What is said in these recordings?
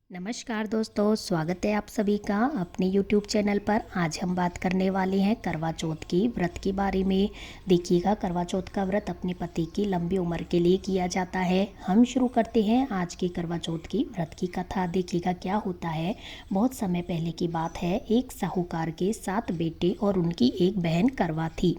नमस्कार दोस्तों, स्वागत है आप सभी का अपने YouTube चैनल पर। आज हम बात करने वाले हैं करवा चौथ की व्रत के बारे में। देखिएगा, करवा चौथ का व्रत अपने पति की लंबी उम्र के लिए किया जाता है। हम शुरू करते हैं आज की करवा चौथ की व्रत की कथा। देखिएगा क्या होता है। बहुत समय पहले की बात है। एक साहूकार के 7 बेटे और उनकी एक बहन करवा थी।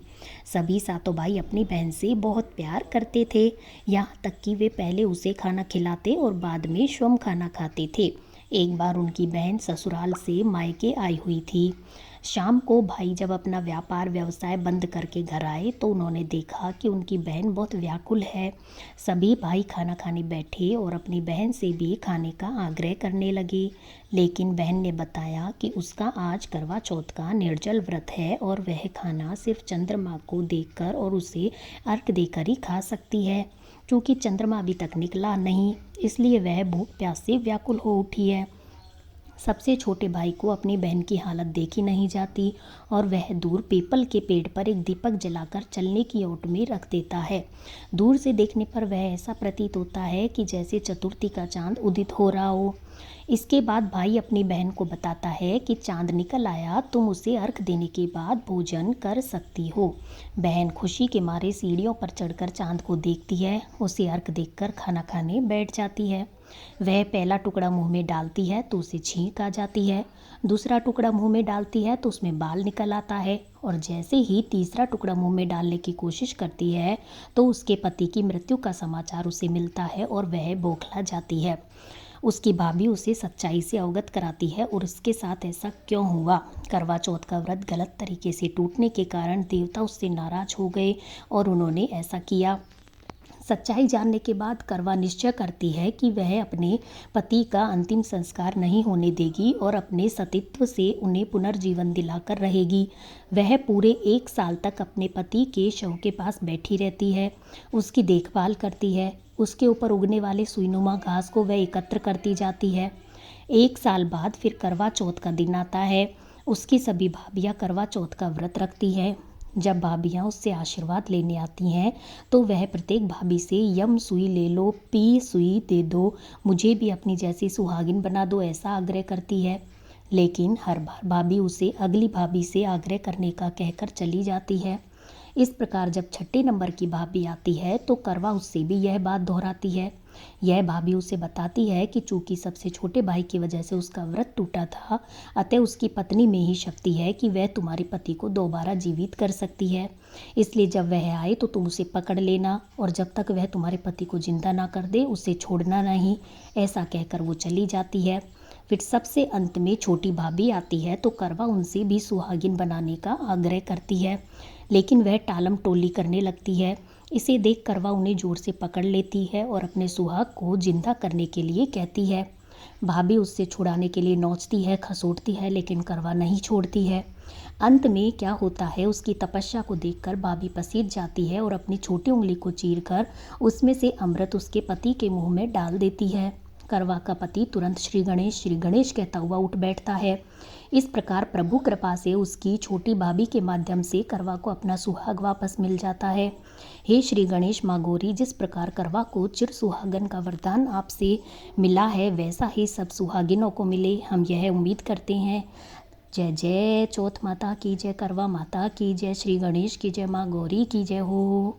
सभी सातों भाई अपनी बहन से बहुत प्यार करते थे, यहाँ तक कि वे पहले उसे खाना खिलाते और बाद में स्वयं खाना खाते थे। एक बार उनकी बहन ससुराल से मायके आई हुई थी। शाम को भाई जब अपना व्यापार व्यवसाय बंद करके घर आए तो उन्होंने देखा कि उनकी बहन बहुत व्याकुल है। सभी भाई खाना खाने बैठे और अपनी बहन से भी खाने का आग्रह करने लगे, लेकिन बहन ने बताया कि उसका आज करवा चौथ का निर्जल व्रत है और वह खाना सिर्फ चंद्रमा को देखकर और उसे अर्घ देकर ही खा सकती है, क्योंकि चंद्रमा अभी तक निकला नहीं, इसलिए वह भूख प्यास से व्याकुल हो उठी है। सबसे छोटे भाई को अपनी बहन की हालत देखी नहीं जाती और वह दूर पीपल के पेड़ पर एक दीपक जलाकर चलने की ओट में रख देता है। दूर से देखने पर वह ऐसा प्रतीत होता है कि जैसे चतुर्थी का चांद उदित हो रहा हो। इसके बाद भाई अपनी बहन को बताता है कि चांद निकल आया, तुम उसे अर्घ देने के बाद भोजन कर सकती हो। बहन खुशी के मारे सीढ़ियों पर चढ़कर चांद को देखती है। उसे अर्घ देखकर खाना खाने बैठ जाती है। वह पहला टुकड़ा मुंह में डालती है तो उसे छींक आ जाती है। दूसरा टुकड़ा मुंह में डालती है तो उसमें बाल निकल आता है और जैसे ही तीसरा टुकड़ा मुंह में डालने की कोशिश करती है तो उसके पति की मृत्यु का समाचार उसे मिलता है और वह बौखला जाती है। उसकी भाभी उसे सच्चाई से अवगत कराती है और उसके साथ ऐसा क्यों हुआ। करवा चौथ का व्रत गलत तरीके से टूटने के कारण देवता उससे नाराज हो गए और उन्होंने ऐसा किया। सच्चाई जानने के बाद करवा निश्चय करती है कि वह अपने पति का अंतिम संस्कार नहीं होने देगी और अपने सतीत्व से उन्हें पुनर्जीवन दिलाकर रहेगी। वह पूरे 1 साल तक अपने पति के शव के पास बैठी रहती है, उसकी देखभाल करती है। उसके ऊपर उगने वाले सुईनुमा घास को वह एकत्र करती जाती है। 1 साल बाद फिर करवा चौथ का दिन आता है। उसकी सभी भाभियाँ करवा चौथ का व्रत रखती हैं। जब भाभियाँ उससे आशीर्वाद लेने आती हैं तो वह प्रत्येक भाभी से यम सुई ले लो, पी सुई दे दो, मुझे भी अपनी जैसी सुहागिन बना दो, ऐसा आग्रह करती है। लेकिन हर बार भाभी उसे अगली भाभी से आग्रह करने का कहकर चली जाती है। इस प्रकार जब छठे नंबर की भाभी आती है तो करवा उससे भी यह बात दोहराती है। यह भाभी उसे बताती है कि चूंकि सबसे छोटे भाई की वजह से उसका व्रत टूटा था, अतः उसकी पत्नी में ही शक्ति है कि वह तुम्हारे पति को दोबारा जीवित कर सकती है। इसलिए जब वह आए तो तुम उसे पकड़ लेना और जब तक वह तुम्हारे पति को जिंदा ना कर दे उसे छोड़ना नहीं। ऐसा कहकर वो चली जाती है। फिर सबसे अंत में छोटी भाभी आती है तो करवा उनसे भी सुहागिन बनाने का आग्रह करती है, लेकिन वह टालम टोली करने लगती है। इसे देख करवा उन्हें जोर से पकड़ लेती है और अपने सुहाग को जिंदा करने के लिए कहती है। भाभी उससे छुड़ाने के लिए नोचती है, खसोटती है, लेकिन करवा नहीं छोड़ती है। अंत में क्या होता है, उसकी तपस्या को देखकर भाभी पसीज जाती है और अपनी छोटी उंगली को चीरकर उसमें से अमृत उसके पति के मुंह में डाल देती है। करवा का पति तुरंत श्री गणेश कहता हुआ उठ बैठता है। इस प्रकार प्रभु कृपा से उसकी छोटी भाभी के माध्यम से करवा को अपना सुहाग वापस मिल जाता है। हे श्री गणेश माँ गौरी, जिस प्रकार करवा को चिर सुहागन का वरदान आपसे मिला है वैसा ही सब सुहागिनों को मिले, हम यह उम्मीद करते हैं। जय जय चौथ माता की जय, करवा माता की जय, श्री गणेश की जय, माँ गौरी की जय हो।